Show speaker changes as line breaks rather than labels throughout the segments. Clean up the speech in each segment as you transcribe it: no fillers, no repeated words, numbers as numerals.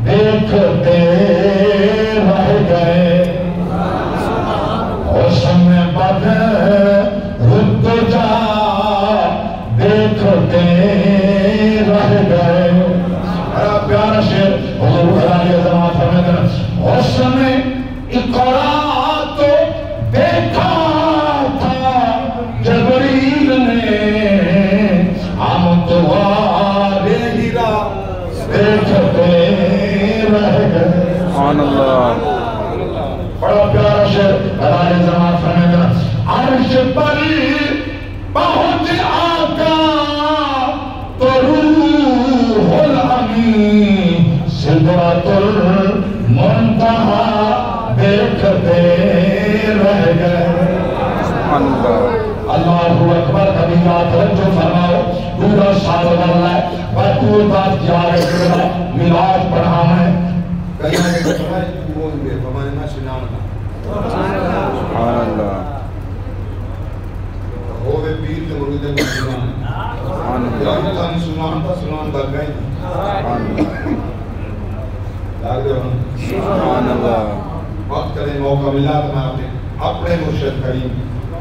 دیکھتے رہ گئے حسن بد رت جا دیکھتے رہ گئے. بڑا پیارا شعر حضور علیہ السلام فرماتے ہیں حسن اقرا تو دیکھا تھا جبریل نے ہم تمہارے ہیرا دیکھتے رہ گئے.
سبحان اللہ.
بڑا پیارا شعر علیہ السلام فرماتے ہیں عرش پر پہنچ آقا تو روح الامین سدرۃ المنتہا دیکھتے رہ گئے.
سبحان اللہ.
اللہ اکبر کبیرہ توجہ فرماؤ. پورا سال بڑھنا ہے بھرپور بات جا رہے ہیں میلاد پڑھانا ہے.
سبحان اللہ.
ہوئے پیر کے مرودے کو سنان
سبحان اللہ.
جانتان سنان تا سنان بھر گئی.
سبحان اللہ.
سبحان
اللہ.
وقت کریں موقع ملا تو میں اپنے مرشد کریم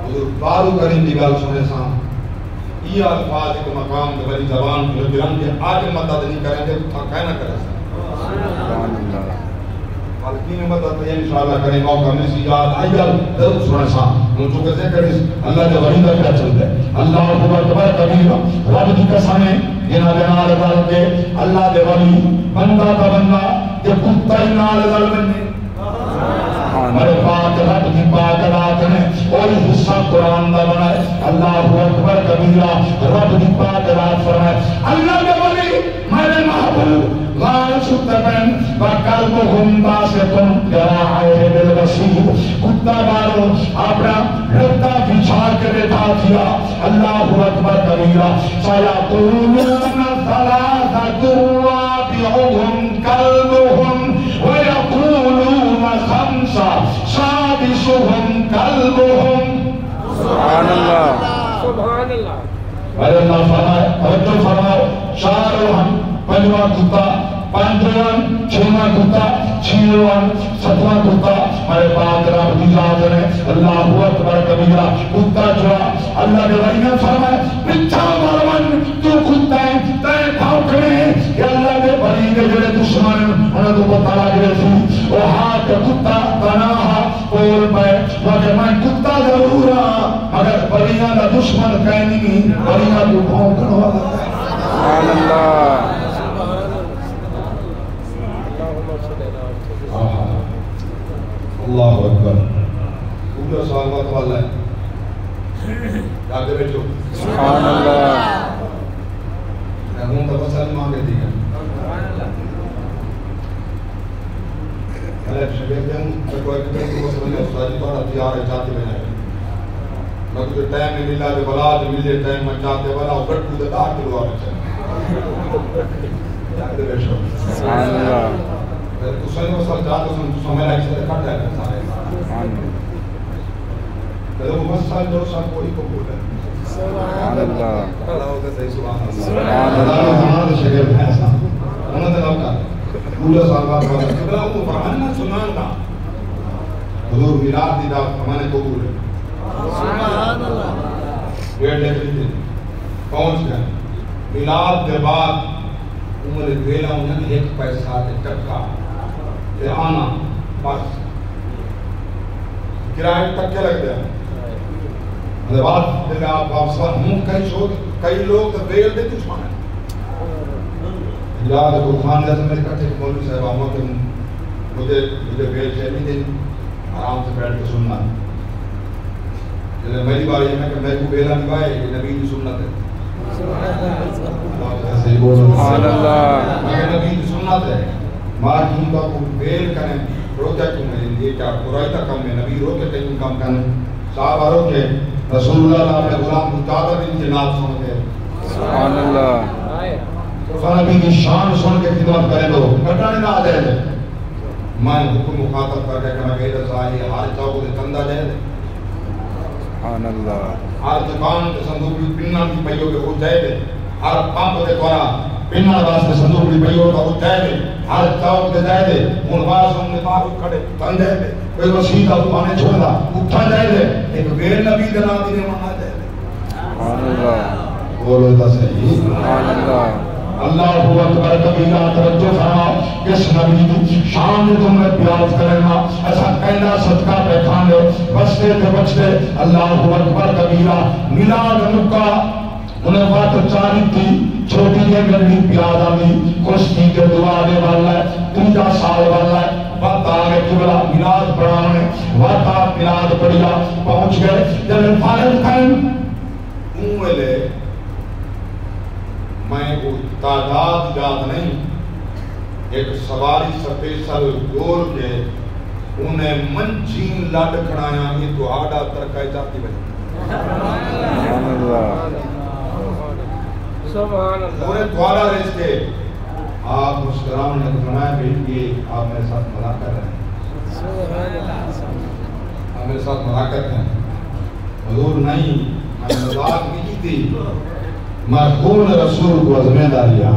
حضور بارو کریم دی گل سنے ساں یہ الفاظ ایک مقام دے بڑی زبان جو گران کے آج مدد نہیں کریں گے تو کہنا کرے ساں.
سبحان اللہ.
حالکین مدد ہے انشاءاللہ کریں موقع میں سی یاد آئی گل ضرور سنے ساں جو چکے سے کریں اللہ کے وحید کا چلتے اللہ اکبر کبیرہ رب کی قسمیں جنہ دے نال دل کے اللہ دے ولی بندہ تا بندہ کہ کتا ہی نال دل بنے میرے پاک رب کی پاک رات نے کوئی حصہ قرآن دا بنائے. اللہ اکبر کبیرہ رب کی پاک رات فرمائے اللہ کے ولی میرے محبوب غال شتبن وقلبهم باسط ذراعیہ بالوسیع کتا بارو اپنا رتا بچھا کے بیٹھا کیا. اللہ اکبر کبیرہ سیقولون ثلاثۃ رابعهم کلبهم ویقولون خمسہ سادسهم کلبهم.
سبحان اللہ.
سبحان اللہ.
اے اللہ فرمائے توجہ فرماؤ چارواں پنجواں کتا پانچواں چھواں کتا چھواں ستواں کتا میرے پاک رب کی ذات نے اللہ اکبر کبیرہ کتا جو اللہ کے ولی نے فرمائے پچھا مرون تو کتا ہے تے بھوکنے کہ اللہ کے ولی کے جڑے دشمن انہیں تو پتہ لگ رہے تھی وہ ہاتھ کتا بناہا اور مگر میں کتا ضرور ہاں مگر ولیاں کا دشمن کہنی نہیں ولیاں کو بھوکن والا.
سبحان اللہ.
اللہ اکبر. پورا سالمت والا ہے جاتے بیٹھو.
سبحان اللہ.
میں ہوں تو بس مانگے دی گئے میں شکر دیں میں کوئی کتنے کو مسئلہ استاذی پڑھا تیار ہے چاہتے میں آئے میں کچھ ٹائم میں ملا جو بلا جو ملے ٹائم میں چاہتے بلا وہ گھٹ کودے 8 کلو آنے چاہتے جاتے بیٹھو.
سبحان اللہ.
تو سنی مسئلہ چاہتے تو سمیرا ایک سے کٹ جائے
سبحان اللہ.
تو مسئلہ جو سب کوئی قبول ہے.
سبحان اللہ.
اللہ ہوگا صحیح سبحان اللہ.
سبحان اللہ.
اللہ شکر ہے ایسا انہوں نے نوکا پورا سالات والا کبرا وہ فرمانا سنان کا حضور میلاد دی دعوت ہمارے قبول ہے.
سبحان اللہ.
ڈیڑھ لیتے پہنچ گئے میلاد کے بعد عمر ویلا انہیں ایک پیسہ تے ٹکا تے آنا بس کرائے ٹکے لگ گیا. مطلب بات دل آپ واپس ہوں کئی لوگ تو بیل دے دشمن ہیں. یاد کو خان جیسے میرے کٹھے مولوی صاحب آمو کہ مجھے بیل چاہیے دیں آرام سے بیٹھ کے سننا. میری باری ہے کہ میں کو بیلا نبھائے یہ نبی کی سنت ہے.
سبحان اللہ.
یہ نبی کی سنت ہے. مار کی کا کو بیل کریں پروجیکٹ میں یہ کیا برائی تک کم ہے نبی رو کے کہیں کم کریں صاحب آرو کے رسول اللہ اپنے غلام کو چادر ان کے نام سن کے
سبحان اللہ.
نبی کی شان سن کے خدمت کریں تو کٹانے نہ آ جائے. میں حکم مخاطب کر کے کہنا کہ رضائی ہر چاہو دے چندہ جائے دے
سبحان اللہ.
ہر دکان کے صندوق بھی پننا کی پہیوں کے ہو جائے دے ہر پمپ دے دوارا پنہ واسطے صندوق بھی پڑی ہوتا وہ جائے دے ہر چوک دے جائے دے ان باز ہم نے باہر کھڑے تن جائے دے کوئی وسیدہ وہ آنے چھوڑ دا اٹھا جائے دے ایک غیر نبی دنا دینے مانا جائے دے
سبحان اللہ
بولو تا صحیح
سبحان اللہ
اللہ اکبر کبیرہ توجہ فرماؤ کس نبی کی شان نے تم نے پیاز کرنا ایسا کہنا صدقہ پہ کھانے بچتے تھے بچتے اللہ اکبر کبیرہ ملاد مکہ انہیں بات چاری تھی چھوٹی ہے گرمی پیاز آمی کشتی کے دعا دے والا ہے 3 سال والا ہے وقت آگے قبلہ ملاد پڑھانے وقت آپ ملاد پڑھیا پہنچ گئے جب فارغ خیم
لے میں وہ تعداد یاد نہیں ایک سواری سپیشل گول کے انہیں منچین لڑ کھڑایا یہ تو آڈا ترکائی جاتی بھائی
سبحان اللہ
سبحان اللہ
پورے دوارا ریس کے آپ مسکرام نے فرمایا کہ آپ میرے ساتھ مذاق کر رہے ہیں
سبحان اللہ
آپ میرے ساتھ مذاق کرتے ہیں حضور نہیں میں مذاق نہیں کی تھی میں خون رسول کو ذمہ داریاں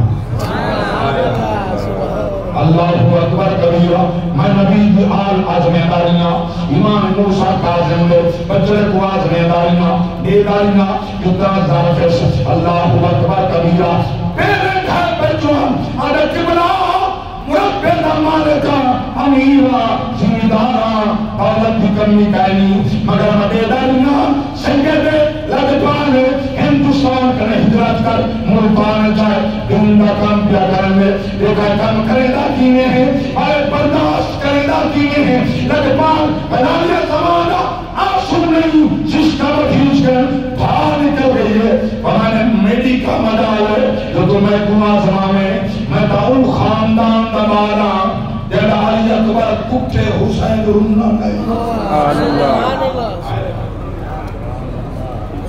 اللہ اکبر کبیرہ میں نبی کی آل ذمہ داریاں امام موسیٰ کاظم نے بچے کو ذمہ داریاں بیداریاں کتنا ظرف اللہ اکبر کبیرہ میرے گھر بچوں آدھے قبلہ مربع مالکہ امیرہ ذمہ دارہ دولت کی کمی کہنی مگر میں بیداریاں سنگت لگپانے ہندوستان کا ہجرت کر ملکان جائے دنیا کام پیا کرنے دیکھا کام کریدہ کینے ہیں آئے برداشت کریدہ کینے ہیں لگپان بنانے زمانہ آسو نہیں جس کا بھیج کر بھار نکل گئی ہے وہاں میڈی کا مدال ہے جو تمہیں کنواں زمانے میں داؤں خاندان دبانا جب علی اکبر کٹھے حسین رنہ گئی
سبحان اللہ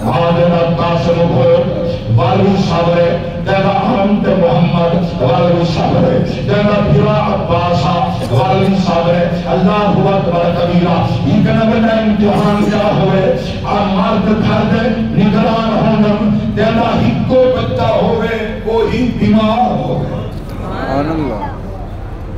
حاضرت قاسم کو والی صبر جیدہ احمد محمد والی صبر جیدہ بھرا عباسہ والی صبر اللہ اکبر کبیرہ یہ کنبنا امتحان کیا ہوئے مرد گھر دے نگران ہونم جیدہ ہکو بچہ ہوئے وہی بیمار ہوئے
سبحان اللہ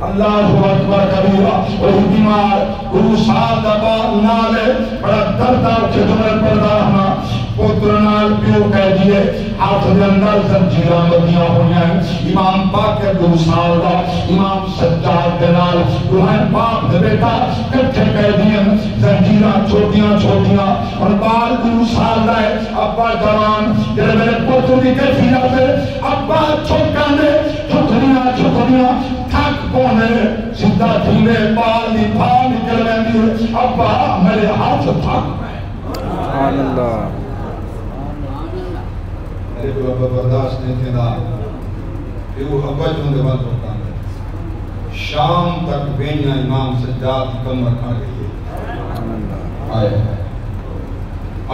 اللہ اکبر کبیرہ وہی بیمار گرو ساتھ دبا نالے بڑا دردہ چھتنے پردہ ہنا پترنال پیو کہہ دیئے ہاتھ دے اندر زنجیرہ مدیاں ہوئے ہیں امام پاک کے 2 سال دا امام سجاد دنال روحین پاک دے بیٹا کٹھے کہہ دیئے زنجیرہ چھوٹیاں چھوٹیاں اور بال 2 سال دا ہے ابا جوان جلے میرے پتر دی کیفیت ہے ابا چھوکا دے چھکڑیاں تھک پونے سدھا دھیلے بال دی بھال نکل رہی ابا میرے ہاتھ تھک میں
سبحان اللہ
میرے کو ابا برداشت نہیں تھے نا کہ وہ ابا جو اندے بات ہوتا ہے شام تک بینیا امام سجاد کم رکھا گئی ہے آئے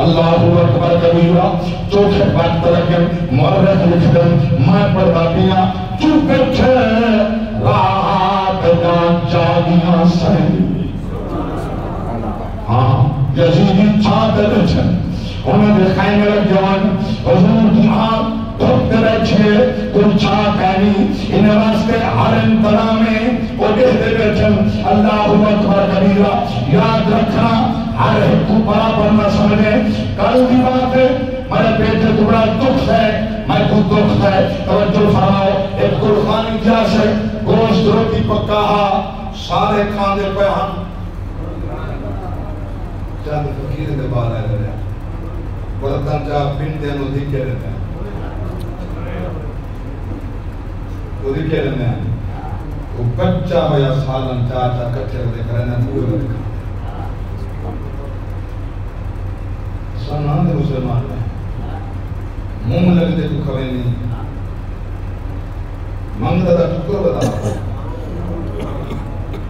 اللہ اکبر کبیرہ چوکھے بات لگے مورد لکھدن میں پردابیاں چوپ بیٹھے رات جان جاگیاں سہی ہاں یزیدی چھاتے بیٹھے انہیں دکھائیں گے جوان حضور کی آنکھ دھوکتے بیٹھے کوئی چھا کہنی انہیں واسطے ہر انتنا میں وہ دیکھتے بیٹھے اللہ اکبر کبیرہ یاد رکھنا ہر ایک کو برابر نہ سمجھے کل کی بات ہے میرے بیٹے کو بڑا دکھ ہے میں کو دکھ ہے توجہ فرماؤ ایک قربانی جیسے گوشت روٹی پکا سارے کھانے پہ ہم
چاہتے فقیر دے بال آئے رہے برطن چاہ پنڈے نو دکھے رہتے ہیں وہ دکھے رہتے ہیں وہ بچہ ہویا سالن چاہتا کچھے رہتے کرنے پورے رہتے سنان دے مسلمان میں مونگ لگتے تو کھوے نہیں منگتا تھا ٹکر بتا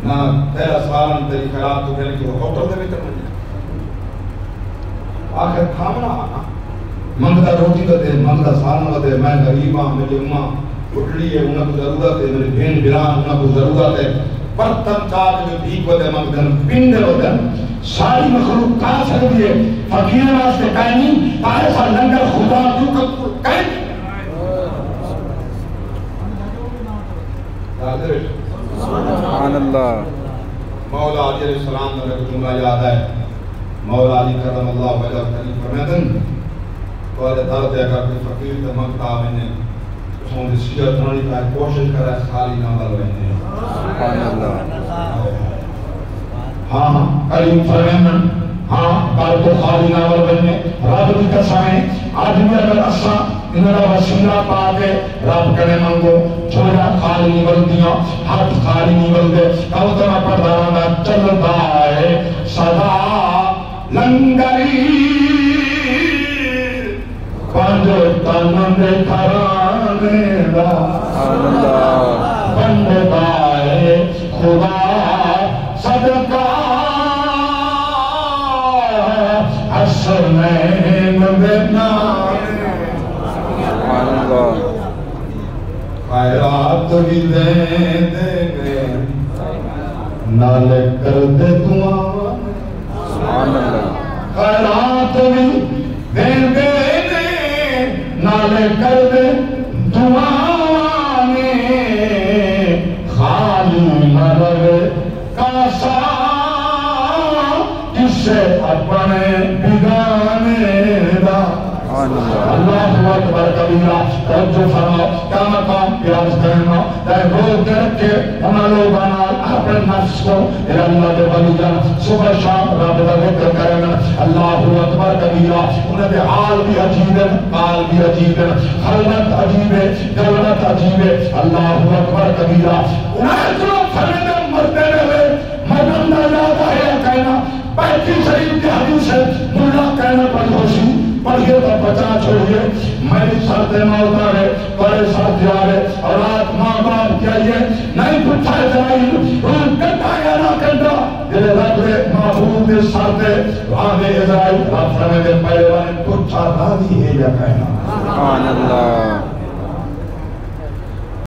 نہ تیرا سالن تیری خیرات تو کہنے کی وہ ہوٹل دے بھی کرنے آخر کھامنا منگتا روٹی کا دے منگتا سالن کا دے میں غریب ہاں میری اماں اٹھڑی ہے انہاں کو ضرورت ہے میری بہن بران انہاں کو ضرورت ہے برتن چاہتے جو بھیک ہوتے مگدن پنڈے ہوتے ساری مخلوق کہا سکتی ہے فقیر واسطے کہیں نہیں ایسا لنگر خدا تو قبول کہیں
سبحان اللہ
مولا علیہ السلام نے جملہ یاد ہے مولا علی کرم اللہ وجہ کریم فرمیدن اور درد اگر کوئی فقیر تے منگتا ونے سون دی سیرت نانی کا کوشش کرے خالی نہ ول ونے
سبحان اللہ
ہاں کریم فرمیدن ہاں کل تو خالی نہ ول ونے رب دی قسم آج بھی اگر اساں انہاں وسیلہ پا کے رب کنے منگو چھوڑا خالی نہیں ولدیاں ہاتھ خالی نہیں ولدے کوتنا پردانا چلتا ہے سدا لنگری پانجو تن دے کھرانے دا
سبحان اللہ
بندتا ہے خدا صدقہ حسنین دے نام
سبحان اللہ
خیرات بھی دے دے
نالے کر دے دعا
سبحان اللہ
خیرات بھی دے دے نالے کر دے دعانے خالی نہ رہے کاسا کسے اپنے بگانے دا اللہ اکبر کبیرہ توجہ فرماؤ کیا مقام پیاز کرنا اے روک کے رکھے انہاں لوگاں اپنے نفس کو اے اللہ دے ولی جان صبح شام رب دا ذکر کرنا اللہ اکبر کبیرہ انہاں دے حال بھی عجیب ہے حال بھی عجیب ہے خلوت عجیب ہے دولت عجیب ہے اللہ اکبر کبیرہ انہیں جو فرمے مرتے رہے مرن دا یاد آیا کہنا بیتی شریف کی حدیث ہے ملا کہنا پڑی ہوشی پڑھئے تو بچا چھوڑیے میری سر دے موتا ہے بڑے سر دیا ہے اور رات ماں باپ کیائیے نہیں پچھا جائیے روح کٹا یا نہ کٹا یہ رب دے محبوب دے سر دے آنے اسرائیل رب فرمے دے پہلے وانے پچھا راضی ہے یا کہنا
سبحان اللہ